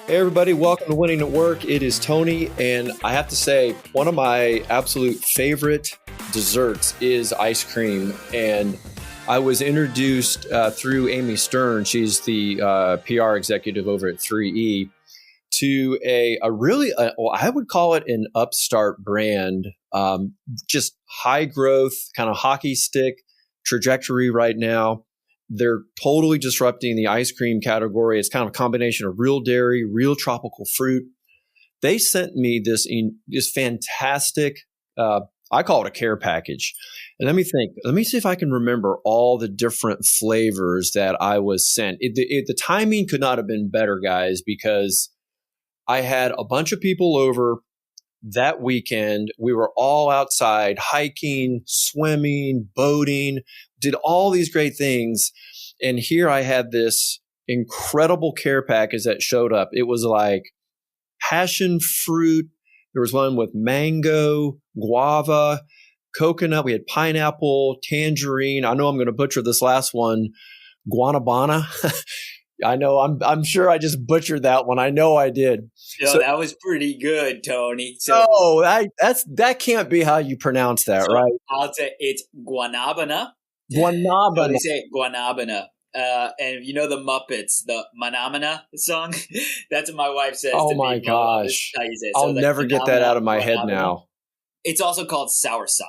Hey everybody, welcome to Winning at Work. It is Tony, and I have to say, one of my absolute favorite desserts is ice cream. And I was introduced through Amy Stern, she's the PR executive over at 3E, to I would call it an upstart brand, just high growth, kind of hockey stick trajectory right now. They're totally disrupting the ice cream category. It's kind of a combination of real dairy, real tropical fruit. They sent me this fantastic, I call it a care package. And let me think. Let me see if I can remember all the different flavors that I was sent. The timing could not have been better, guys, because I had a bunch of people over that weekend. We were all outside hiking, swimming, boating, did all these great things. And here I had this incredible care package that showed up. It was like passion fruit. There was one with mango, guava, coconut. We had pineapple, tangerine. I know I'm going to butcher this last one, guanabana. I know I'm sure I just butchered that one. I know I did. So that was pretty good, Tony. So that can't be how you pronounce that, right? I'll say it's guanabana. Guanabana. So they say guanabana. And you know the Muppets, the Manamana song? That's what my wife says to me. Oh my gosh. How you say it. I'll never get that out of my head now. It's also called soursop.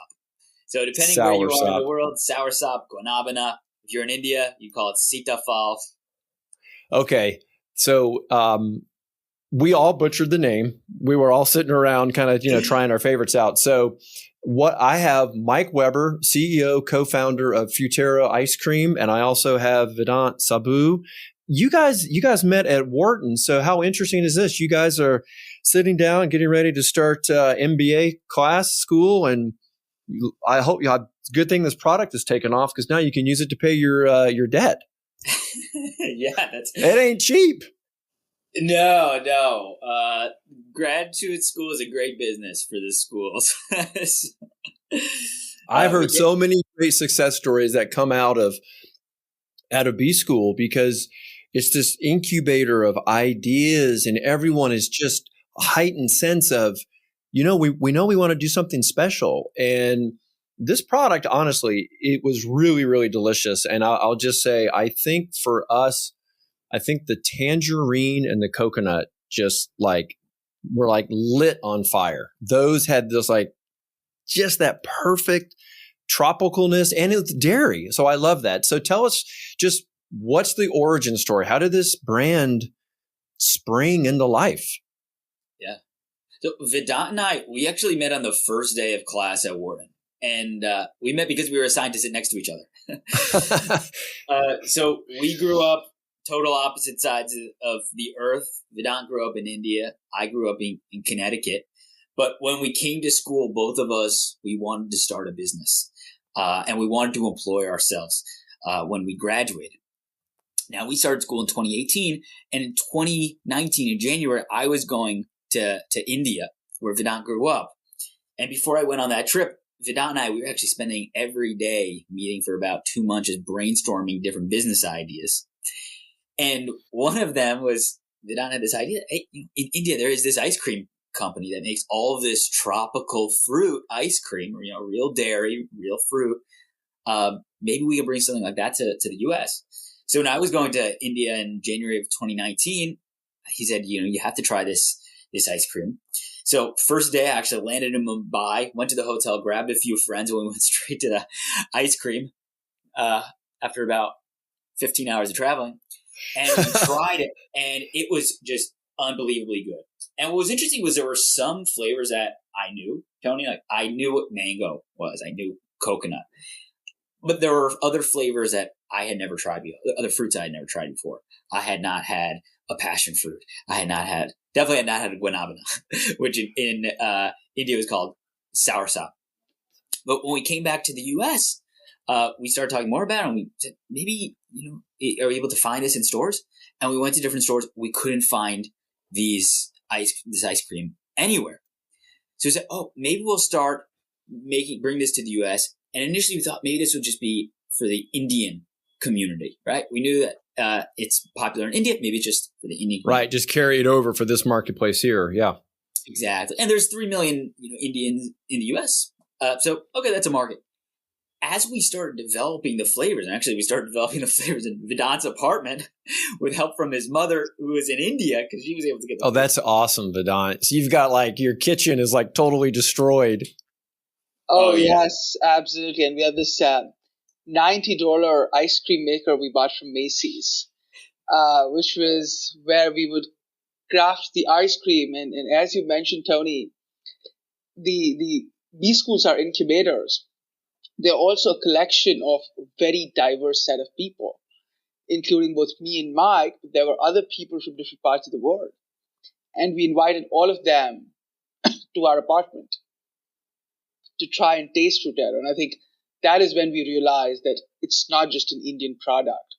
So depending where you are in the world, soursop, guanabana. If you're in India, you call it sitafal. Okay. So we all butchered the name. We were all sitting around kind of, trying our favorites out. So what I have Mike Weber, CEO, co-founder of Futera Ice Cream, and I also have Vedant Sabu. You guys met at Wharton. So how interesting is this? You guys are sitting down, getting ready to start MBA school, and I hope it's a good thing this product is taken off because now you can use it to pay your debt. Yeah, it ain't cheap. No. Graduate school is a great business for the schools. I've heard so many great success stories that come out of B school because it's this incubator of ideas, and everyone is just a heightened sense of, we know we want to do something special. And this product, honestly, it was really, really delicious. And I'll just say, I think for us, the tangerine and the coconut just were lit on fire. Those had this just that perfect tropicalness, and it's dairy. So I love that. So tell us just what's the origin story? How did this brand spring into life? Yeah. So Vedant and I, we actually met on the first day of class at Wharton. And we met because we were assigned to sit next to each other. So we grew up total opposite sides of the earth. Vedant grew up in India. I grew up in Connecticut. But when we came to school, both of us, we wanted to start a business. And we wanted to employ ourselves when we graduated. Now, we started school in 2018. And in 2019, in January, I was going to India, where Vedant grew up. And before I went on that trip, Vedant and I, we were actually spending every day meeting for about 2 months, just brainstorming different business ideas. And one of them was, Vedant had this idea, hey, in India, there is this ice cream company that makes all of this tropical fruit ice cream, or, real dairy, real fruit. Maybe we could bring something like that to the US. So when I was going to India in January of 2019, he said, you have to try this ice cream. So first day, I actually landed in Mumbai, went to the hotel, grabbed a few friends, and we went straight to the ice cream after about 15 hours of traveling. And we tried it, and it was just unbelievably good. And what was interesting was there were some flavors that I knew, Tony. I knew what mango was. I knew coconut. But there were other flavors that I had never tried before, other fruits I had never tried before. I had not had a passion fruit. Definitely had not had a guanabana, which in India was called soursop. But when we came back to the U.S., we started talking more about it, and we said, maybe, are we able to find this in stores? And we went to different stores. We couldn't find this ice cream anywhere. So we said, maybe we'll start bring this to the U.S. And initially we thought maybe this would just be for the Indian community, right? We knew that it's popular in India. Maybe it's just for the Indian community. Right. Just carry it over for this marketplace here. Yeah. Exactly. And there's 3 million Indians in the U.S. Okay, that's a market. As we started developing the flavors, and actually we started developing the flavors in Vedant's apartment with help from his mother, who was in India, because she was able to get the flavors. That's awesome, Vedant. So you've got like your kitchen is like totally destroyed. Oh, yes, absolutely. And we have this $90 ice cream maker we bought from Macy's, which was where we would craft the ice cream. And as you mentioned, Tony, the B schools are incubators. They're also a collection of a very diverse set of people, including both me and Mike. There were other people from different parts of the world. And we invited all of them to our apartment to try and taste Frutero. And I think that is when we realized that it's not just an Indian product.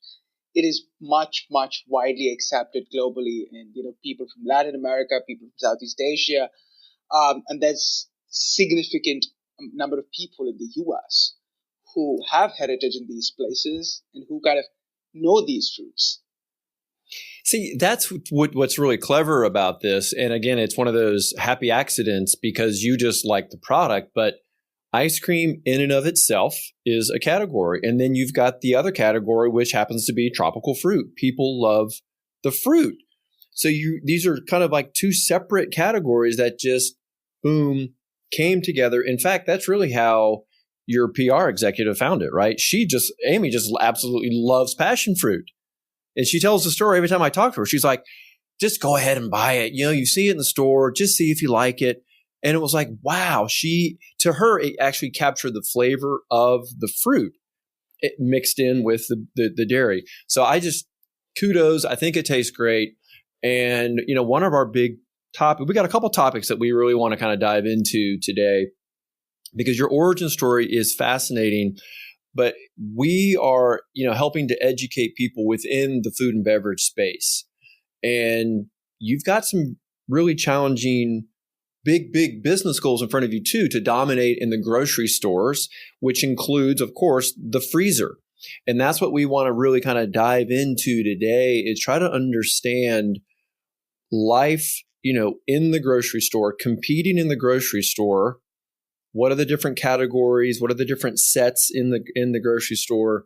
It is much, much widely accepted globally. And, people from Latin America, people from Southeast Asia, and there's significant number of people in the US who have heritage in these places and who kind of know these fruits. See, that's what's really clever about this. And again, it's one of those happy accidents because you just like the product, but ice cream in and of itself is a category. And then you've got the other category, which happens to be tropical fruit. People love the fruit. So these are kind of like two separate categories that just, boom, came together. In fact, that's really how your PR executive found it, right? Amy just absolutely loves passion fruit. And she tells the story every time I talk to her. She's like, just go ahead and buy it. You see it in the store, just see if you like it. And it was like, wow, to her, it actually captured the flavor of the fruit. It mixed in with the dairy. So kudos. I think it tastes great. And, one of our big topic, we got a couple topics that we really want to kind of dive into today because your origin story is fascinating, but we are, helping to educate people within the food and beverage space. And you've got some really challenging, big business goals in front of you too, to dominate in the grocery stores, which includes, of course, the freezer. And that's what we want to really kind of dive into today is try to understand life, in the grocery store, competing in the grocery store. What are the different categories? What are the different sets in the grocery store?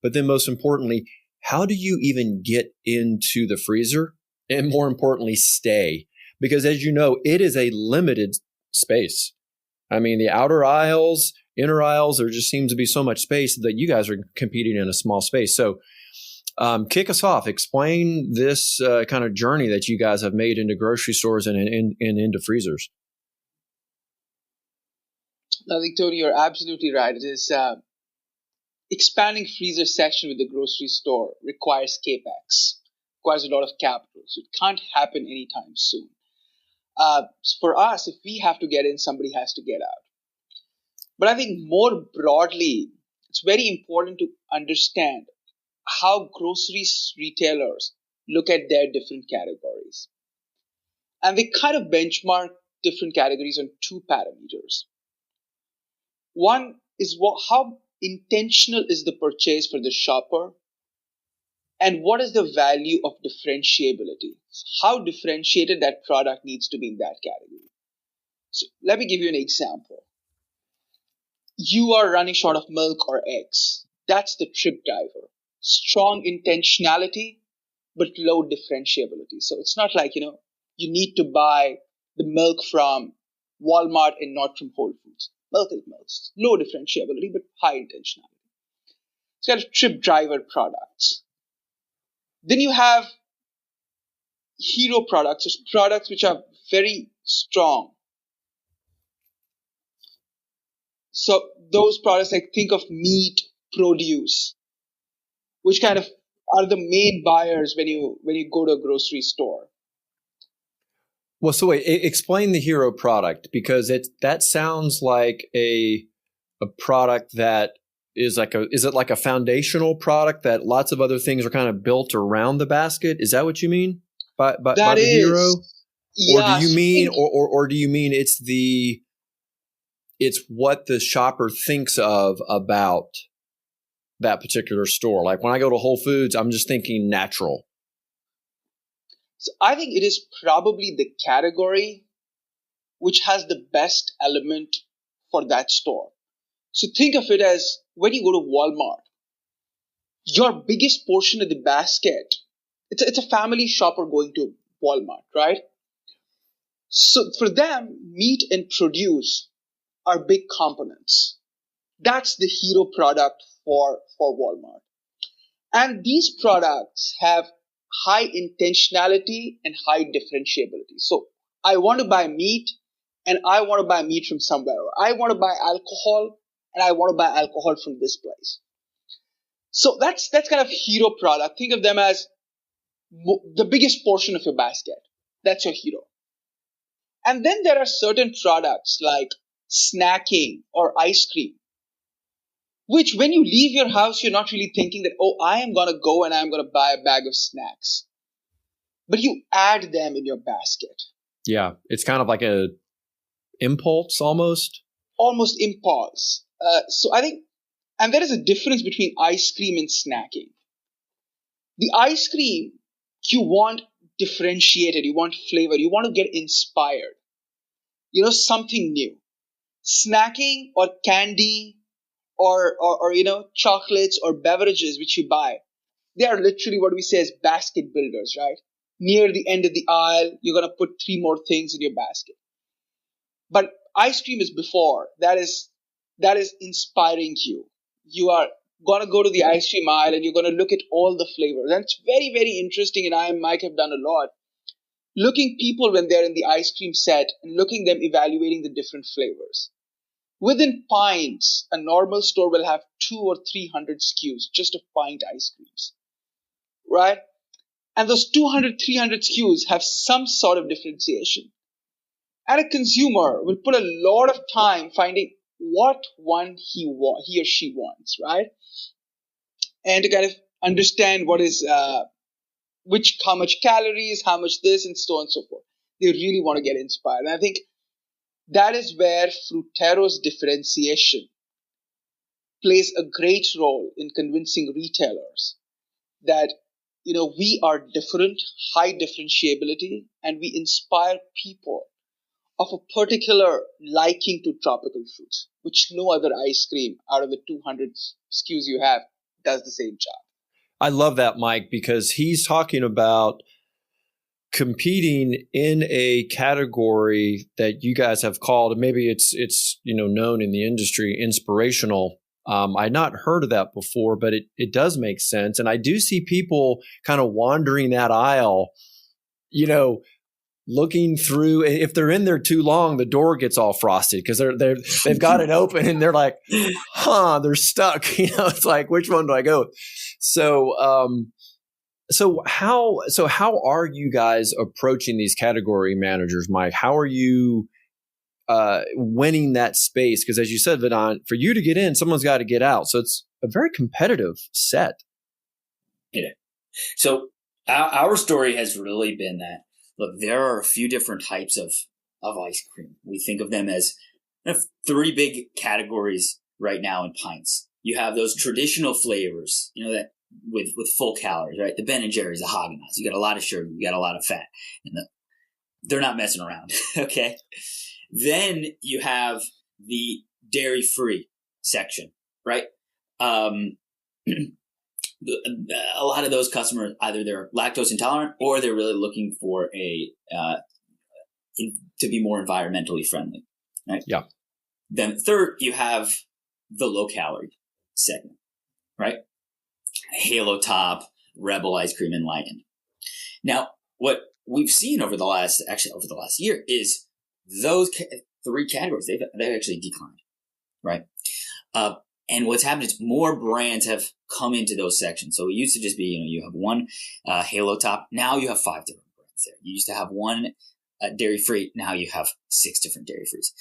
But then most importantly, how do you even get into the freezer? And more importantly, stay. Because as you know, it is a limited space. I mean, the outer aisles, inner aisles, there just seems to be so much space that you guys are competing in a small space. So kick us off. Explain this kind of journey that you guys have made into grocery stores and into freezers. I think, Tony, you're absolutely right. It is expanding freezer section with the grocery store requires CapEx, requires a lot of capital. So it can't happen anytime soon. So for us, if we have to get in, somebody has to get out. But I think more broadly, it's very important to understand how grocery retailers look at their different categories. And they kind of benchmark different categories on two parameters. One is how intentional is the purchase for the shopper, and what is the value of differentiability? How differentiated that product needs to be in that category. So let me give you an example. You are running short of milk or eggs. That's the trip driver. Strong intentionality, but low differentiability. So it's not like, you need to buy the milk from Walmart and not from Whole Foods. Milk is milk. Low differentiability, but high intentionality. It's kind of trip driver products. Then you have hero products, products which are very strong. So those products, like think of meat, produce, which kind of are the main buyers when you go to a grocery store. Well, so wait, explain the hero product, because that sounds like a product that is it like a foundational product that lots of other things are kind of built around the basket? Is that what you mean by the hero? Yeah. Or do you mean or do you mean it's what the shopper thinks of about that particular store? Like when I go to Whole Foods, I'm just thinking natural. So I think it is probably the category which has the best element for that store. So think of it as when you go to Walmart, your biggest portion of the basket, it's a family shopper going to Walmart, right? So for them, meat and produce are big components. That's the hero product for Walmart. And these products have high intentionality and high differentiability. So I want to buy meat and I want to buy meat from somewhere. Or I want to buy alcohol and I want to buy alcohol from this place. So that's kind of hero product. Think of them as the biggest portion of your basket. That's your hero. And then there are certain products like snacking or ice cream, which when you leave your house, you're not really thinking that, oh, I am going to go and I'm going to buy a bag of snacks. But you add them in your basket. Yeah. It's kind of like a impulse almost. Almost impulse. So I think, and there is a difference between ice cream and snacking. The ice cream, you want differentiated, you want flavor, you want to get inspired. Something new. Snacking or candy or chocolates or beverages which you buy, they are literally what we say as basket builders, right? Near the end of the aisle, you're going to put 3 more things in your basket. But ice cream is before. That is inspiring you. You are going to go to the ice cream aisle and you're going to look at all the flavors. And it's very, very interesting, and I and Mike have done a lot. Looking people when they're in the ice cream set and looking them evaluating the different flavors. Within pints, a normal store will have 200 or 300 SKUs just of pint ice creams, right? And those 200, 300 SKUs have some sort of differentiation. And a consumer will put a lot of time finding what one he or she wants, right? And to kind of understand what is, how much calories, how much this, and so on and so forth. They really want to get inspired. And I think that is where Frutero's differentiation plays a great role in convincing retailers that, we are different, high differentiability, and we inspire people of a particular liking to tropical fruits, which no other ice cream out of the 200 SKUs you have does the same job. I love that, Mike, because he's talking about competing in a category that you guys have called, and maybe it's known in the industry, inspirational. I'd not heard of that before, but it does make sense. And I do see people kind of wandering that aisle, looking through. If they're in there too long, the door gets all frosted because they've got it open and they're like, they're stuck. It's like, which one do I go? So how are you guys approaching these category managers, Mike? How are you winning that space? Because as you said, Vedant, for you to get in, someone's got to get out. So it's a very competitive set. Yeah. So our story has really been that, look, there are a few different types of ice cream. We think of them as 3 big categories right now in pints. You have those traditional flavors, that with full calories, right? The Ben & Jerry's, the Haagen-Dazs. You got a lot of sugar, you got a lot of fat, and they're not messing around. Okay. Then you have the dairy-free section, right? A lot of those customers, either they're lactose intolerant or they're really looking for to be more environmentally friendly, right? Yeah. Then third, you have the low-calorie segment, right? Halo Top, Rebel Ice Cream, Enlightened. Now, what we've seen over the last year is those 3 categories, they've actually declined, right? And what's happened is more brands have come into those sections. So it used to just be, you have one Halo Top. Now you have 5 different brands there. You used to have one dairy free. Now you have 6 different dairy frees.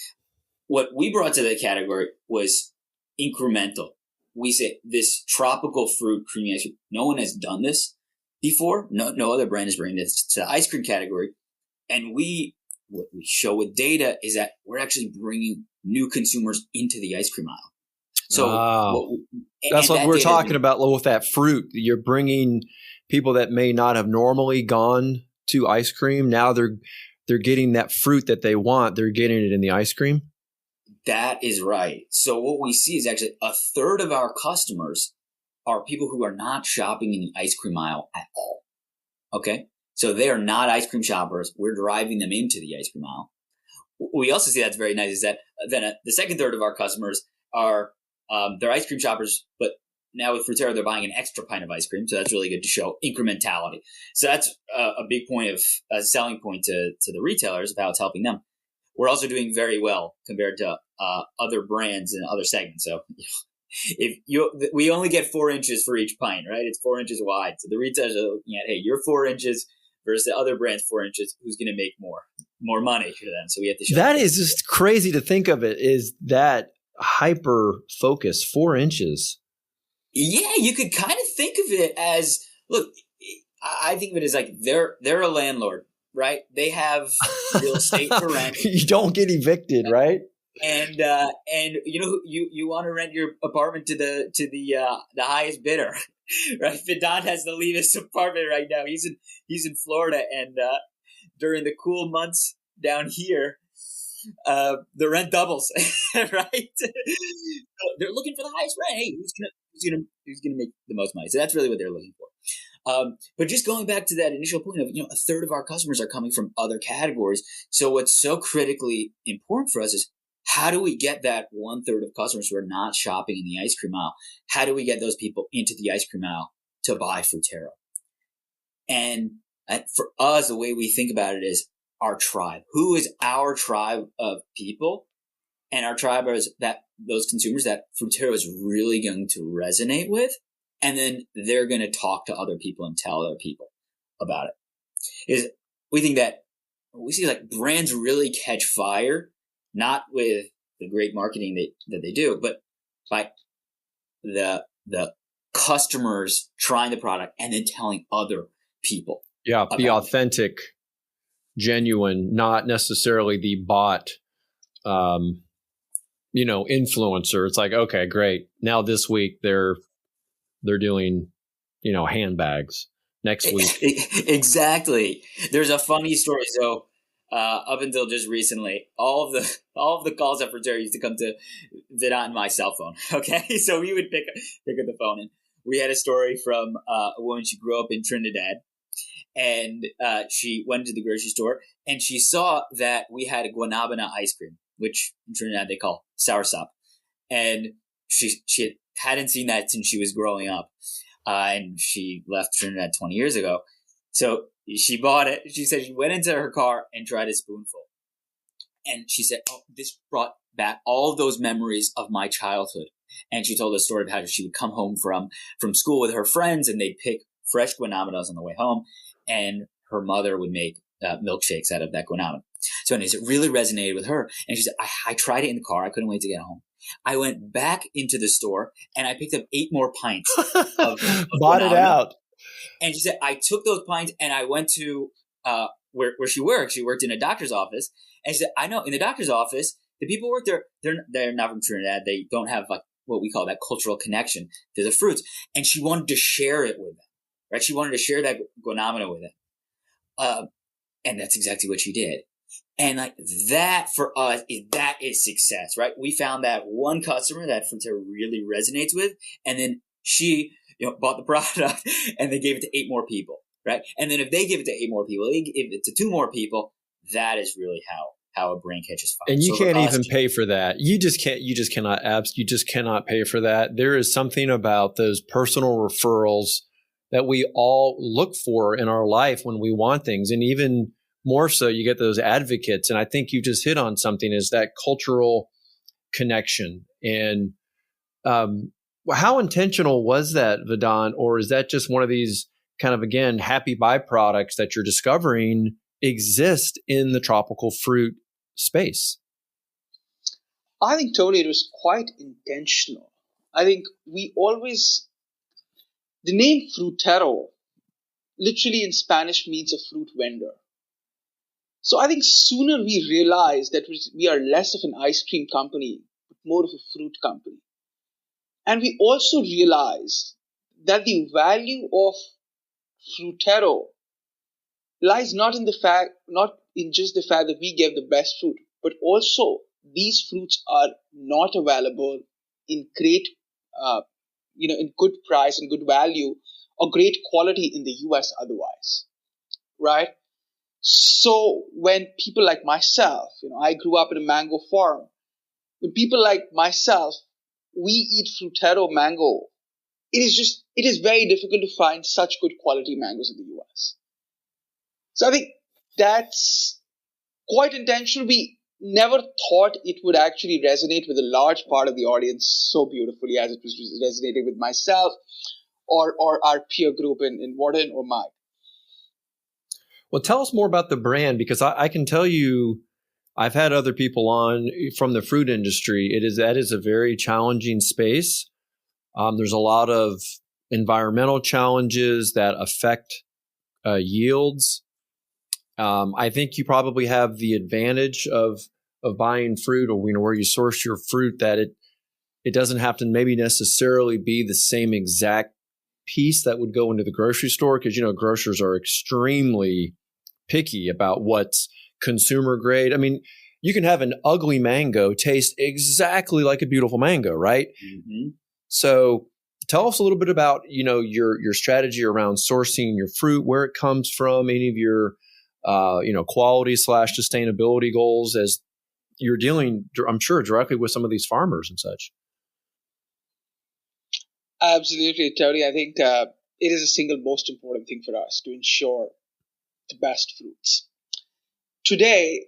What we brought to the category was incremental. We say this tropical fruit creamy ice cream. No one has done this before. No other brand is bringing this to the ice cream category. And what we show with data is that we're actually bringing new consumers into the ice cream aisle. So that's what that we're data has talking been, about with that fruit. You're bringing people that may not have normally gone to ice cream. Now they're getting that fruit that they want. They're getting it in the ice cream. that is right. So what we see is actually a third of our customers are people who are not shopping in the ice cream aisle at all. Okay? So they are not ice cream shoppers. We're driving them into the ice cream aisle. We also see that's very nice is that then the second third of our customers are they're ice cream shoppers, but now with Fruitero, they're buying an extra pint of ice cream. So that's really good to show incrementality. So that's a big point of a selling point to the retailers of how it's helping them. We're also doing very well compared to other brands and other segments. So we only get 4 inches for each pint, right? It's 4 inches wide. So the retailers are looking at, hey, you're 4 inches versus the other brand's 4 inches. Who's going to make more money for them? So we have to show that is just crazy to think of it. Is that hyper focus 4 inches? Yeah, you could kind of think of it as, look, I think of it as like they're a landlord, right? They have real estate for rent. You don't get evicted, right? And you know you want to rent your apartment to the highest bidder, right? Vedant has the leavest apartment right now. He's in Florida, and during the cool months down here, the rent doubles, right? So they're looking for the highest rent. Hey, who's gonna make the most money? So that's really what they're looking for. But just going back to that initial point of, a third of our customers are coming from other categories. So what's so critically important for us is how do we get that 1/3 of customers who are not shopping in the ice cream aisle? How do we get those people into the ice cream aisle to buy Fruitero? And for us, the way we think about it is our tribe. Who is our tribe of people? And our tribe is those consumers that Fruitero is really going to resonate with. And then they're going to talk to other people and tell other people about it. We think that we see like brands really catch fire, not with the great marketing that they do, but by the customers trying the product and then telling other people. Yeah, be authentic, genuine, not necessarily the bot, influencer. It's like, okay, great. Now this week they're doing, handbags. Next week. Exactly. There's a funny story. So up until just recently, all of the calls at Fruitero used to come to Vedant and my cell phone. Okay, so we would pick up the phone, and we had a story from a woman. She grew up in Trinidad, and she went to the grocery store, and she saw that we had a guanabana ice cream, which in Trinidad they call soursop, and she hadn't seen that since she was growing up, and she left Trinidad 20 years ago. So she bought it. She said she went into her car and tried a spoonful. And she said, oh, this brought back all those memories of my childhood. And she told a story of how she would come home from school with her friends, and they'd pick fresh guanabanas on the way home. And her mother would make milkshakes out of that guanabana. So anyways, it really resonated with her. And she said, I tried it in the car. I couldn't wait to get home. I went back into the store and I picked up 8 more pints of bought it out. And she said, I took those pints and I went to where she worked. She worked in a doctor's office. And she said, I know in the doctor's office, the people who work there, they're not from Trinidad. They don't have like what we call that cultural connection to the fruits. And she wanted to share it with them, right? She wanted to share that guanabana with them. And that's exactly what she did. And like that for us, that is success, right? We found that one customer that Fruitero really resonates with, and then she bought the product and they gave it to 8 more people, right? And then if they give it to 8 more people, they give it to 2 more people, that is really how a brand catches fire. And you can't even pay for that. You just cannot pay for that. There is something about those personal referrals that we all look for in our life when we want things. And even more so, you get those advocates. And I think you just hit on something, is that cultural connection. And how intentional was that, Vedant? Or is that just one of these kind of, again, happy byproducts that you're discovering exist in the tropical fruit space? I think, Tony, it was quite intentional. I think the name Fruitero literally in Spanish means a fruit vendor. So I think sooner we realize that we are less of an ice cream company, but more of a fruit company. And we also realized that the value of Frutero lies not in just the fact that we give the best fruit, but also these fruits are not available in great, in good price and good value or great quality in the US otherwise, right? So when people like myself, I grew up in a mango farm. When people like myself, we eat Frutero mango, it is very difficult to find such good quality mangoes in the US. So I think that's quite intentional. We never thought it would actually resonate with a large part of the audience so beautifully as it was resonating with myself or our peer group in Warden or Mike. Well, tell us more about the brand, because I can tell you, I've had other people on from the fruit industry. That is a very challenging space. There's a lot of environmental challenges that affect yields. I think you probably have the advantage of buying fruit, or where you source your fruit, that it doesn't have to maybe necessarily be the same exact piece that would go into the grocery store, because grocers are extremely picky about what's consumer grade. I mean, you can have an ugly mango taste exactly like a beautiful mango, right? Mm-hmm. So tell us a little bit about your strategy around sourcing your fruit, where it comes from, any of your quality / sustainability goals, as you're dealing, I'm sure, directly with some of these farmers and such. Absolutely, Tony. I think it is the single most important thing for us to ensure the best fruits. Today,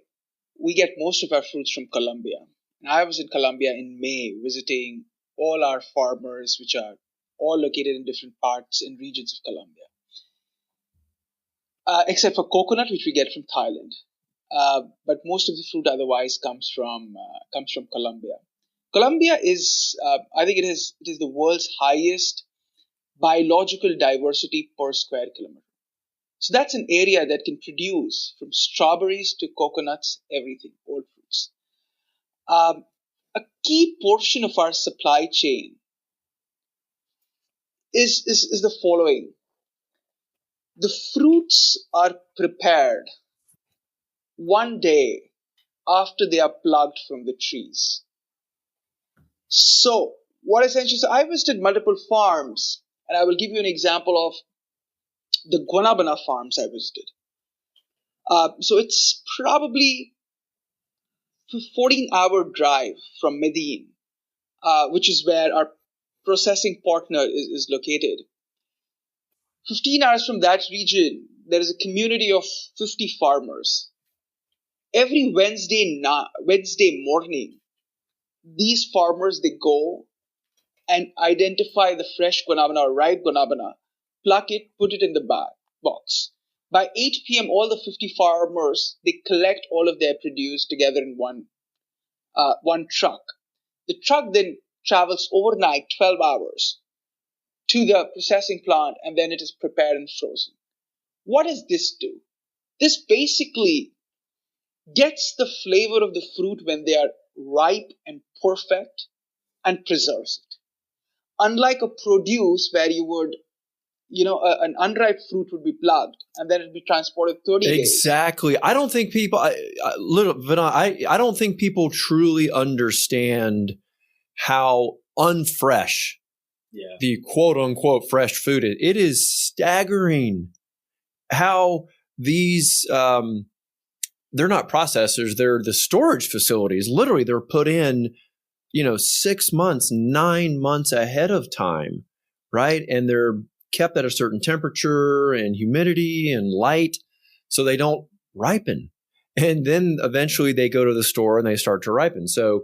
we get most of our fruits from Colombia. And I was in Colombia in May visiting all our farmers, which are all located in different parts and regions of Colombia. Except for coconut, which we get from Thailand. But most of the fruit otherwise comes from Colombia. Colombia is, I think it is the world's highest biological diversity per square kilometer. So that's an area that can produce from strawberries to coconuts, everything, all fruits. A key portion of our supply chain is the following. The fruits are prepared one day after they are plucked from the trees. So what essentially, so I visited multiple farms, and I will give you an example of the guanabana farms I visited. So it's probably a 14-hour drive from Medellin, which is where our processing partner is located. 15 hours from that region, there is a community of 50 farmers. Every Wednesday morning, these farmers, they go and identify the fresh guanabana or ripe guanabana, pluck it, put it in the box. By 8 p.m., all the 50 farmers, they collect all of their produce together in one truck. The truck then travels overnight 12 hours to the processing plant, and then it is prepared and frozen. What does this do? This basically gets the flavor of the fruit when they are ripe and perfect and preserves it. Unlike a produce where you would, an unripe fruit would be plucked and then it would be transported 30 days. Exactly. I don't think people, I don't think people truly understand how unfresh the quote unquote fresh food is. It is staggering how these, they're not processors, they're the storage facilities. Literally, they're put in, 6 months, 9 months ahead of time, right? And they're kept at a certain temperature and humidity and light so they don't ripen. And then eventually they go to the store and they start to ripen. So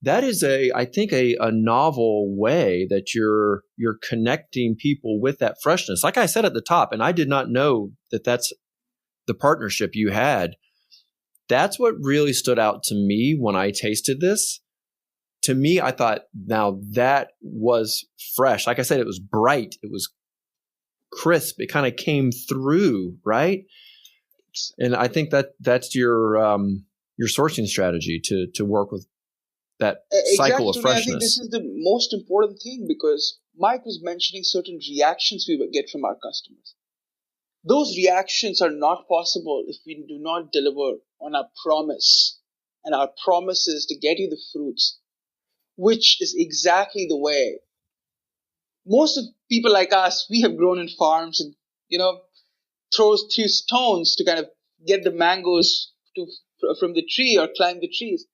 that is I think a novel way that you're connecting people with that freshness. Like I said at the top, and I did not know that that's the partnership you had. That's what really stood out to me when I tasted this. To me, I thought, now that was fresh. Like I said, it was bright. It was crisp. It kind of came through, right? And I think that's your sourcing strategy to work with that cycle Exactly, of Tony. I think this freshness. is the most important thing because Mike was mentioning certain reactions we would get from our customers. Those reactions are not possible if we do not deliver on our promise. And our promise is to get you the fruits, which is exactly the way most of people like us, we have grown in farms and, throw few stones to kind of get the mangoes from the tree or climb the trees.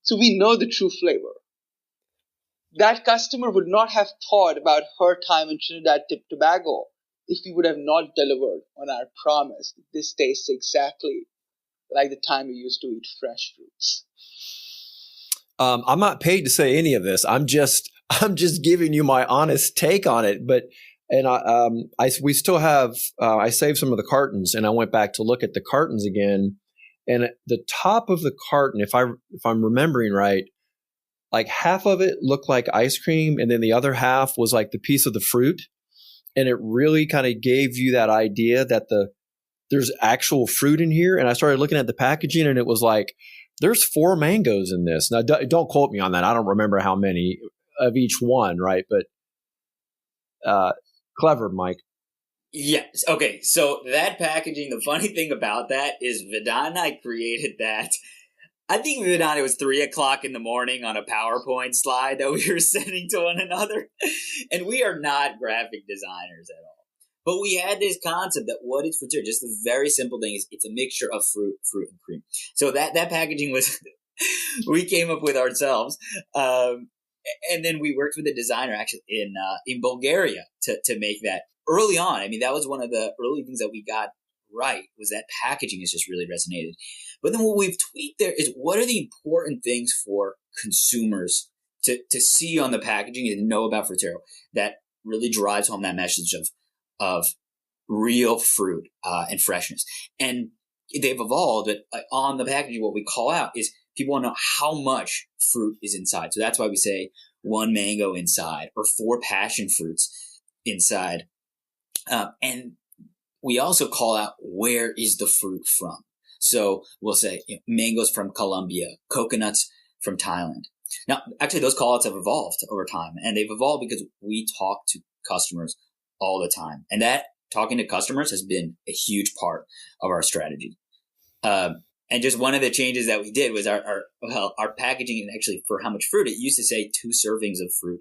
So we know the true flavor. That customer would not have thought about her time in Trinidad Tobago if we would have not delivered on our promise. This tastes exactly like the time we used to eat fresh fruits. I'm not paid to say any of this. I'm just giving you my honest take on it. But we still have. I saved some of the cartons, and I went back to look at the cartons again. And at the top of the carton, if I'm remembering right, like half of it looked like ice cream, and then the other half was like the piece of the fruit. And it really kind of gave you that idea that there's actual fruit in here. And I started looking at the packaging, and it was like, there's 4 mangoes in this. Now, don't quote me on that. I don't remember how many of each one, right? But clever, Mike. Yes. Okay. So that packaging, the funny thing about that is Vedant and I created that. I think Vedant, it was 3:00 in the morning on a PowerPoint slide that we were sending to one another. And we are not graphic designers at all. But we had this concept that what is fruit? Just the very simple thing is it's a mixture of fruit, and cream. So that packaging was we came up with ourselves. And then we worked with a designer actually in Bulgaria to make that early on. I mean, that was one of the early things that we got right, was that packaging has just really resonated. But then what we've tweaked there is what are the important things for consumers to see on the packaging and know about Frutero that really drives home that message of real fruit and freshness. And they've evolved, but on the packaging, what we call out is people want to know how much fruit is inside. So that's why we say 1 mango inside or 4 passion fruits inside. And we also call out where is the fruit from. So we'll say mangoes from Colombia, coconuts from Thailand. Now, actually, those call outs have evolved over time, and they've evolved because we talk to customers all the time. And that talking to customers has been a huge part of our strategy. And just one of the changes that we did was our packaging, and actually for how much fruit, it used to say 2 servings of fruit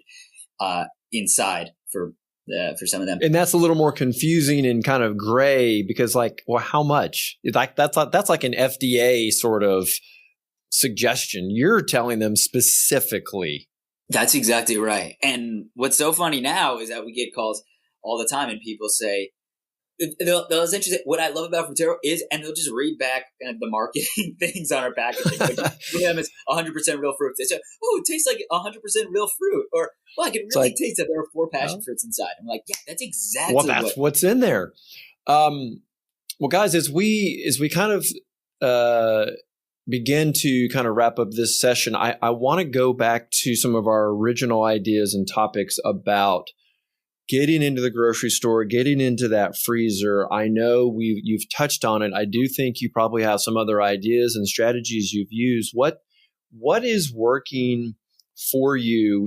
inside for some of them. And that's a little more confusing and kind of gray because like, well, how much? Like that's like an FDA sort of suggestion. You're telling them specifically. That's exactly right. And what's so funny now is that we get calls all the time and people say, they'll essentially say, what I love about Frutero is, and they'll just read back the marketing things on our packaging. Which for them is 100% real fruit. They say, oh, it tastes like 100% real fruit. Or, well, I can really taste that there are 4 passion fruits inside. I'm like, yeah, that's exactly what's in there. Well, guys, as we kind of begin to kind of wrap up this session, I want to go back to some of our original ideas and topics about getting into the grocery store, getting into that freezer. I know you've touched on it. I do think you probably have some other ideas and strategies you've used. What is working for you?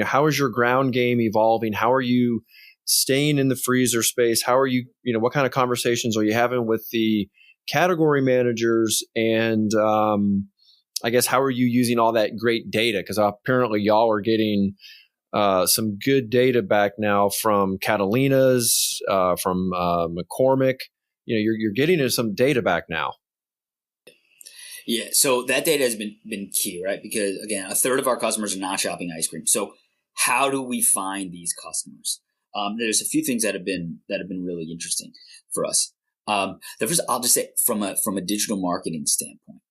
How is your ground game evolving? How are you staying in the freezer space? How are you, what kind of conversations are you having with the category managers? And I guess, how are you using all that great data? Because apparently y'all are getting some good data back now from Catalina's, from McCormick. You're getting some data back now. Yeah, so that data has been key, right? Because again, 1/3 of our customers are not shopping ice cream. So how do we find these customers? There's a few things that have been really interesting for us. The first, I'll just say from a digital marketing standpoint,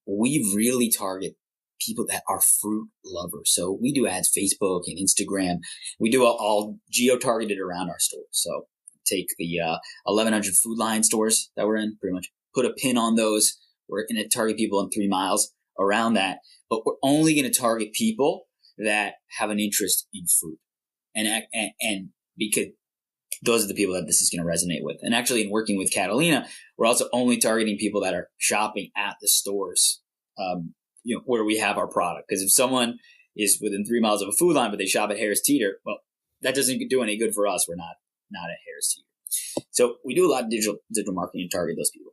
we really target people that are fruit lovers. So we do ads, Facebook and Instagram. We do all geo-targeted around our stores. So take the 1,100 Food Lion stores that we're in, pretty much put a pin on those. We're going to target people in 3 miles around that, but we're only going to target people that have an interest in fruit. And because those are the people that this is going to resonate with. And actually in working with Catalina, we're also only targeting people that are shopping at the stores. where we have our product. Because if someone is within 3 miles of a food line, but they shop at Harris Teeter, well, that doesn't do any good for us. We're not at Harris Teeter. So we do a lot of digital marketing to target those people.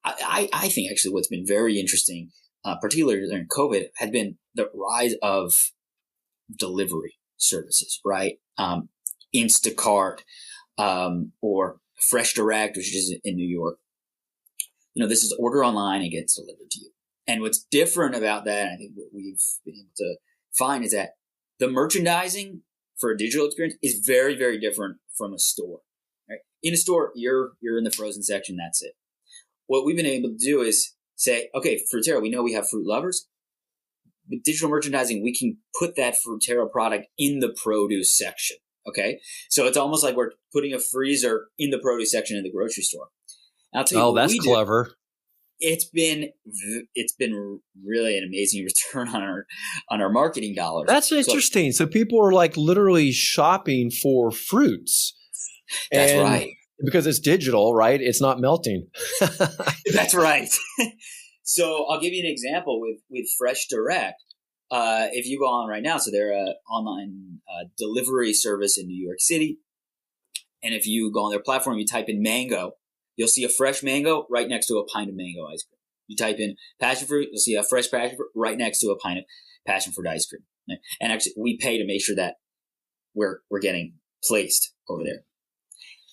I think actually what's been very interesting, particularly during COVID, has been the rise of delivery services, right? Instacart, or Fresh Direct, which is in New York. This is order online and gets delivered to you. And what's different about that, I think what we've been able to find, is that the merchandising for a digital experience is very, very different from a store. Right? In a store, you're in the frozen section. That's it. What we've been able to do is say, okay, Fruitero, we know we have fruit lovers. With digital merchandising, we can put that Fruitero product in the produce section. Okay, so it's almost like we're putting a freezer in the produce section in the grocery store. And I'll tell you, what that's clever. It's been really an amazing return on our marketing dollars. That's interesting. So people are like literally shopping for fruits. That's right. Because it's digital, right? It's not melting. That's right. So I'll give you an example with Fresh Direct. If you go on right now, so they're an online delivery service in New York City. And if you go on their platform, you type in mango, you'll see a fresh mango right next to a pint of mango ice cream. You type in passion fruit, you'll see a fresh passion fruit right next to a pint of passion fruit ice cream. And actually, we pay to make sure that we're getting placed over there.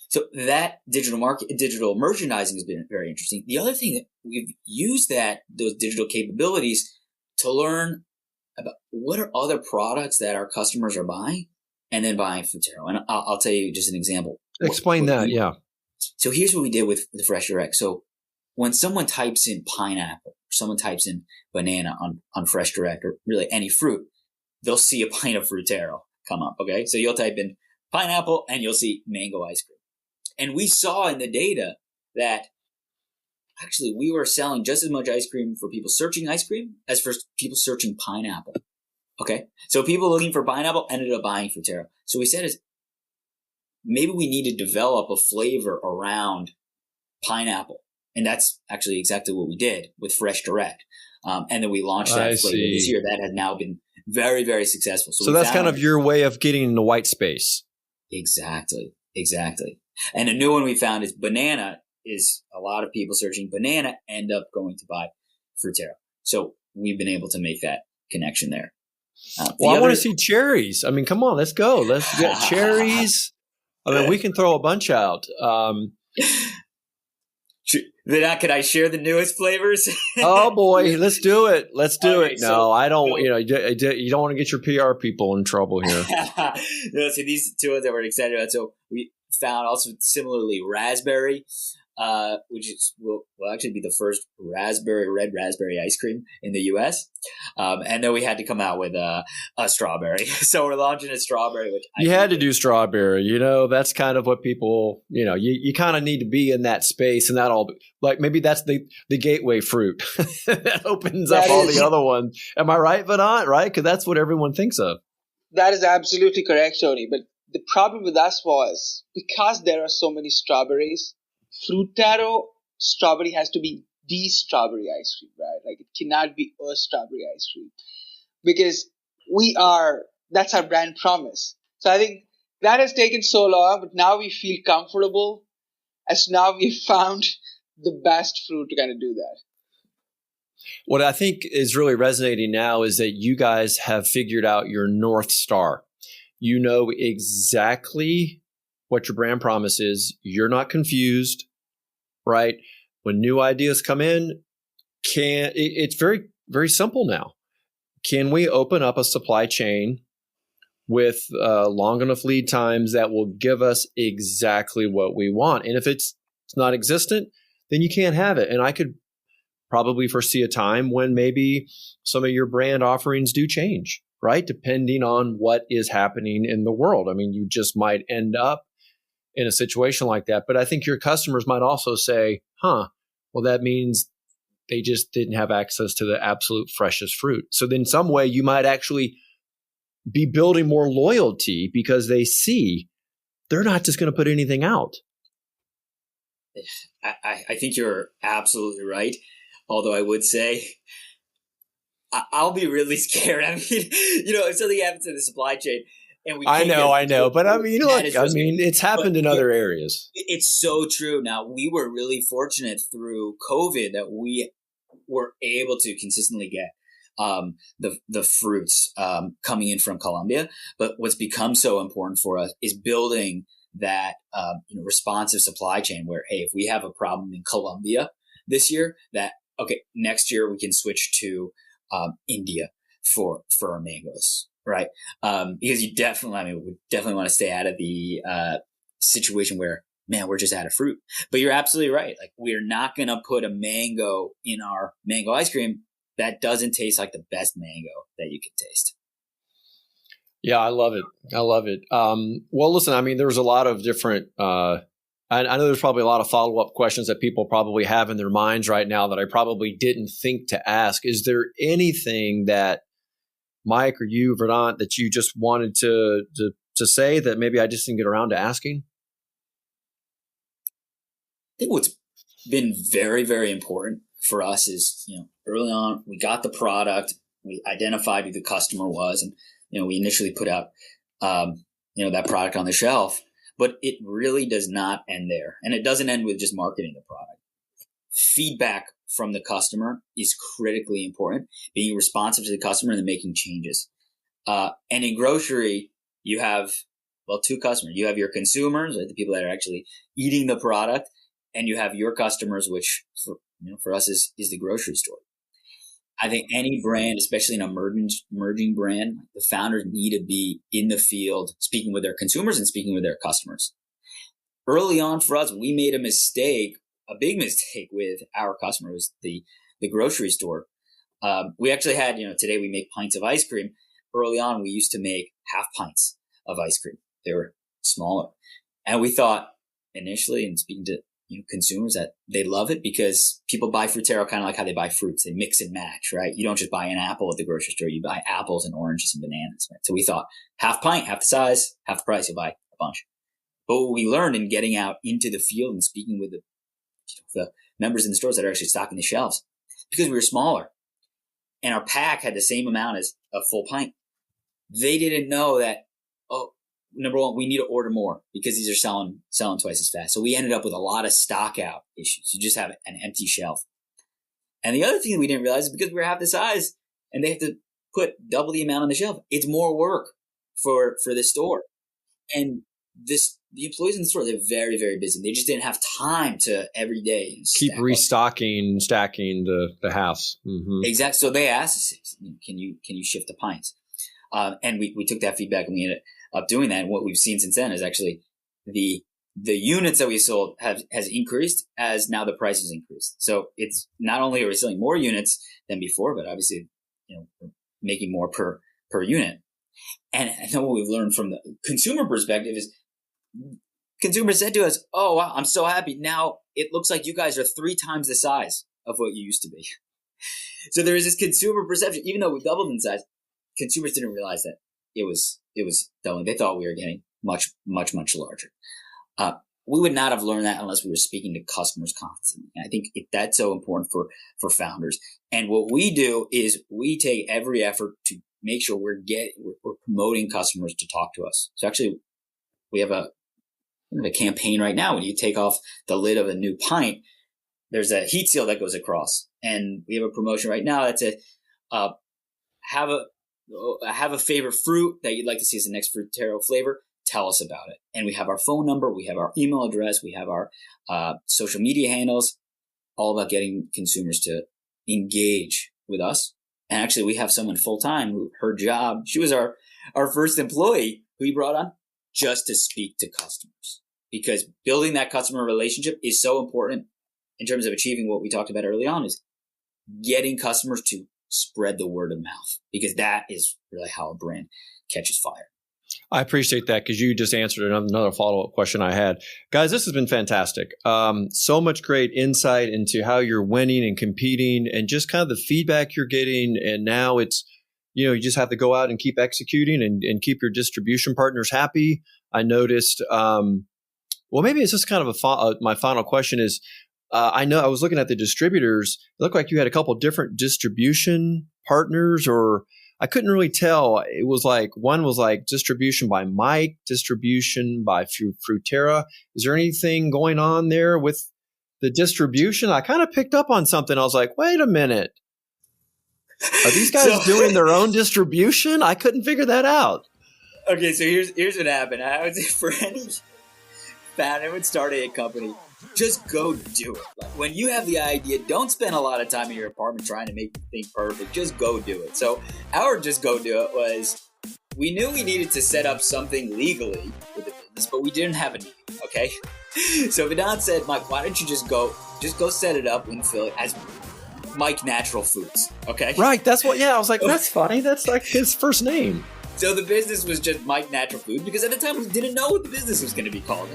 So that digital merchandising has been very interesting. The other thing that we've used those digital capabilities to learn about what are other products that our customers are buying, and then buying Fruitero. And I'll tell you just an example. Explain that, yeah. So here's what we did with the Fresh Direct. So when someone types in pineapple, or someone types in banana on Fresh Direct, or really any fruit, they'll see a pint of Fruitero come up, okay? So you'll type in pineapple and you'll see mango ice cream. And we saw in the data that actually we were selling just as much ice cream for people searching ice cream as for people searching pineapple. Okay. So people looking for pineapple ended up buying Fruitero. So we said maybe we need to develop a flavor around pineapple. And that's actually exactly what we did with Fresh Direct. And then we launched that flavor this year. That has now been very, very successful. So that's kind of your way of getting in the white space. Exactly. And a new one we found is banana. Is a lot of people searching banana end up going to buy Fruitero. So we've been able to make that connection there. I want to see cherries. I mean, come on, let's go. Let's get cherries. I mean, we can throw a bunch out. Can I share the newest flavors? Oh boy, let's do it. No, so, I don't. You don't want to get your PR people in trouble here. No, so these two ones that we're excited about. So we found also similarly raspberry, which will actually be the first red raspberry ice cream in the U.S. And then we had to come out with a strawberry. So we're launching a strawberry, which you had to do strawberry. That's kind of what people, you kind of need to be in that space, and that all, like, maybe that's the gateway fruit that opens up all the other ones. Am I right, Vedant? Right? Because that's what everyone thinks of. That is absolutely correct, Tony. But the problem with us was because there are so many strawberries, Fruitero strawberry has to be the strawberry ice cream, right? Like, it cannot be a strawberry ice cream because that's our brand promise. So I think that has taken so long, but now we feel comfortable as now we've found the best fruit to kind of do that. What I think is really resonating now is that you guys have figured out your North Star. You know exactly what your brand promise is. You're not confused, right? When new ideas come in, it's very, very simple now. Can we open up a supply chain with long enough lead times that will give us exactly what we want? And if it's not existent, then you can't have it. And I could probably foresee a time when maybe some of your brand offerings do change, right? Depending on what is happening in the world. I mean, you just might end up in a situation like that. But I think your customers might also say, well, that means they just didn't have access to the absolute freshest fruit. So then some way you might actually be building more loyalty because they see they're not just going to put anything out. I think you're absolutely right. Although I would say I'll be really scared. I mean, if something happens in the supply chain and we I can't know. But I mean, look, it's happened in other yeah, areas. it's so true. Now, we were really fortunate through COVID that we were able to consistently get the fruits coming in from Colombia. But what's become so important for us is building that responsive supply chain where, hey, if we have a problem in Colombia this year, that okay, next year we can switch to India for our mangoes, right? Because we definitely want to stay out of the situation where, man, we're just out of fruit. But you're absolutely right. Like, we're not going to put a mango in our mango ice cream that doesn't taste like the best mango that you can taste. Yeah, I love it. Well, listen, I mean, there's a lot of different, I know there's probably a lot of follow-up questions that people probably have in their minds right now that I probably didn't think to ask. Is there anything that Mike or you, Verdant, that you just wanted to say that maybe I just didn't get around to asking? I think what's been very, very important for us is, early on, we got the product, we identified who the customer was, and, we initially put out, that product on the shelf, but it really does not end there. And it doesn't end with just marketing the product. Feedback from the customer is critically important, being responsive to the customer and then making changes. And in grocery, you have, two customers. You have your consumers, right, the people that are actually eating the product, and you have your customers, which for us is the grocery store. I think any brand, especially an emerging brand, the founders need to be in the field, speaking with their consumers and speaking with their customers. Early on for us, we made a big mistake with our customers, the grocery store. We actually had, today we make pints of ice cream. Early on, we used to make half pints of ice cream. They were smaller. And we thought initially, and speaking to consumers, that they love it because people buy Fruitero kind of like how they buy fruits. They mix and match, right? You don't just buy an apple at the grocery store. You buy apples and oranges and bananas, right? So we thought half pint, half the size, half the price, you'll buy a bunch. But what we learned in getting out into the field and speaking with the members in the stores that are actually stocking the shelves, because we were smaller and our pack had the same amount as a full pint, they didn't know that, number one, we need to order more because these are selling twice as fast. So we ended up with a lot of stock out issues. You just have an empty shelf. And the other thing that we didn't realize is because we were half the size and they have to put double the amount on the shelf, it's more work for the store. And the employees in the store, they're very, very busy. They just didn't have time to every day keep restocking, stacking the house. Mm-hmm. Exactly. So they asked us, can you shift the pints? And we took that feedback and we ended up doing that. And what we've seen since then is actually the units that we sold has increased as now the price has increased. So it's not only are we selling more units than before, but obviously, we're making more per unit. And I know what we've learned from the consumer perspective is consumers said to us, "Oh, wow, I'm so happy. Now it looks like you guys are 3 times the size of what you used to be." So there is this consumer perception, even though we doubled in size, consumers didn't realize that it was doubling. They thought we were getting much, much, much larger. We would not have learned that unless we were speaking to customers constantly. And I think that's so important for founders. And what we do is we take every effort to make sure we're promoting customers to talk to us. So actually, we have a campaign right now. When you take off the lid of a new pint, there's a heat seal that goes across, and we have a promotion right now that says, have a favorite fruit that you'd like to see as the next Fruitero flavor. Tell us about it. And we have our phone number, we have our email address, we have our social media handles, all about getting consumers to engage with us. And actually, we have someone full-time who her job, she was our first employee who we brought on just to speak to customers, because building that customer relationship is so important in terms of achieving what we talked about early on, is getting customers to spread the word of mouth, because that is really how a brand catches fire. I appreciate that, because you just answered another follow-up question I had. Guys, this has been fantastic. So much great insight into how you're winning and competing and just kind of the feedback you're getting. And now it's, you just have to go out and keep executing and keep your distribution partners happy. I noticed, maybe it's just kind of my final question is, I know I was looking at the distributors. It looked like you had a couple different distribution partners, or I couldn't really tell. It was like one was like distribution by Mike, distribution by Fruiterra. Is there anything going on there with the distribution? I kind of picked up on something. I was like, wait a minute. Are these guys doing their own distribution? I couldn't figure that out. Okay, so here's what happened. I would say for any founder would start a company, just go do it. Like, when you have the idea, don't spend a lot of time in your apartment trying to make the thing perfect. Just go do it. So our just go do it was, we knew we needed to set up something legally with the business, but we didn't have a name. Okay, so Vedant said, Mike, why don't you just go set it up in Philly as Mike Natural Foods? Okay, right. That's what. Yeah, I was like, that's funny. That's like his first name. So the business was just Mike Natural Foods, because at the time we didn't know what the business was going to be called.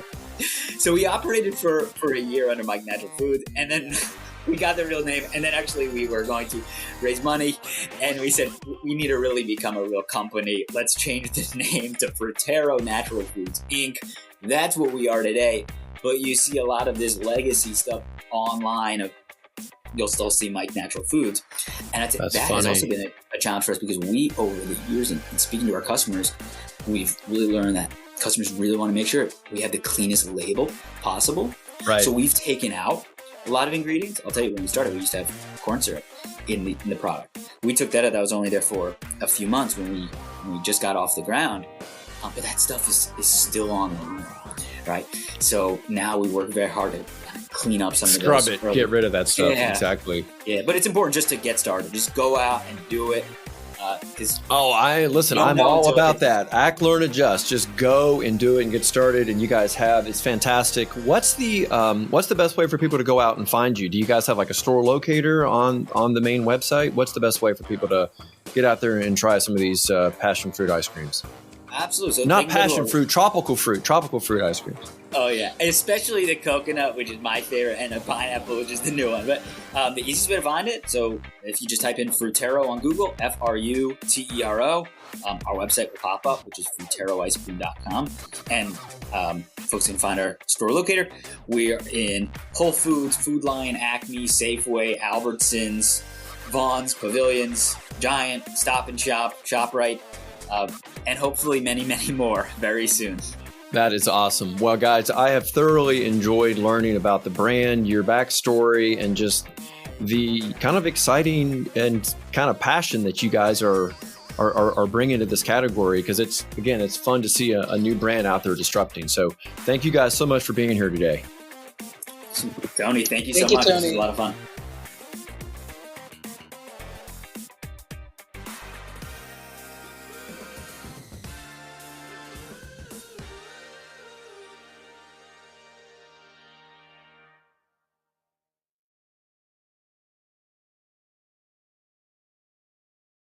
So we operated for a year under Mike Natural Foods, and then we got the real name, and then actually we were going to raise money, and we said, we need to really become a real company. Let's change the name to Fruiterra Natural Foods, Inc. That's what we are today. But you see a lot of this legacy stuff online of, you'll still see Mike Natural Foods. And that has also been a challenge for us, because we, over the years, and speaking to our customers, we've really learned that customers really want to make sure we have the cleanest label possible. Right. So we've taken out a lot of ingredients. I'll tell you, when we started, we used to have corn syrup in the product. We took that out. That was only there for a few months when we just got off the ground. But that stuff is still on the line, right? So now we work very hard to clean up some of those. Scrub it, get rid of that stuff. Yeah. Exactly. Yeah, but it's important just to get started. Just go out and do it. I'm all about that. Act, learn, adjust. Just go and do it and get started. And you guys it's fantastic. What's the best way for people to go out and find you? Do you guys have like a store locator on the main website? What's the best way for people to get out there and try some of these passion fruit ice creams? Absolutely. So not passion fruit, tropical fruit ice creams. Oh yeah, especially the coconut, which is my favorite, and the pineapple, which is the new one. But the easiest way to find it, so if you just type in Fruiterra on Google, Fruterro, our website will pop up, which is fruiterroicecream.com, and folks can find our store locator. We are in Whole Foods, Food Lion, Acme, Safeway, Albertsons, Vaughn's, Pavilions, Giant, Stop and Shop, ShopRite, and hopefully many, many more very soon. That is awesome. Well, guys, I have thoroughly enjoyed learning about the brand, your backstory, and just the kind of exciting and kind of passion that you guys are bringing to this category, because it's fun to see a new brand out there disrupting. So thank you guys so much for being here today. Tony, thank you so much. This was a lot of fun.